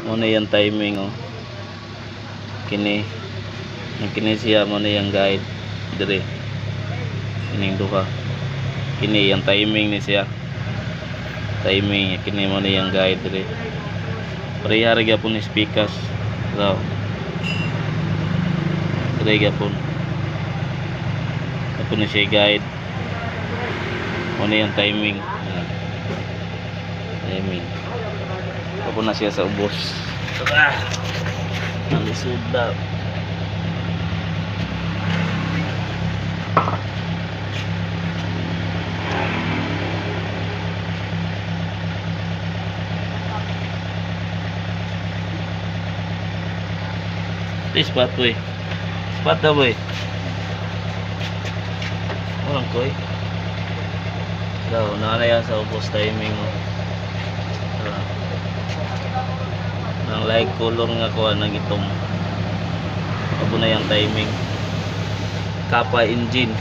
Muna yung timing oh. Kini siya muna yung guide dire. Kining duha. Kini yung timing ni siya. Timing kini muna yung guide dire. Pareha ra gyapon ni speakers. So, dire gyapon. Ako na siya guide. Muna yung timing. Timing. Ako na siya sa ubos. Nalisod daw. Spot boy. Spot daw boy. Walang koy. Daw, nakalaya sa ubos timing mo. Nang light color nga ko nang itom. Abo na yung timing. Kappa engine.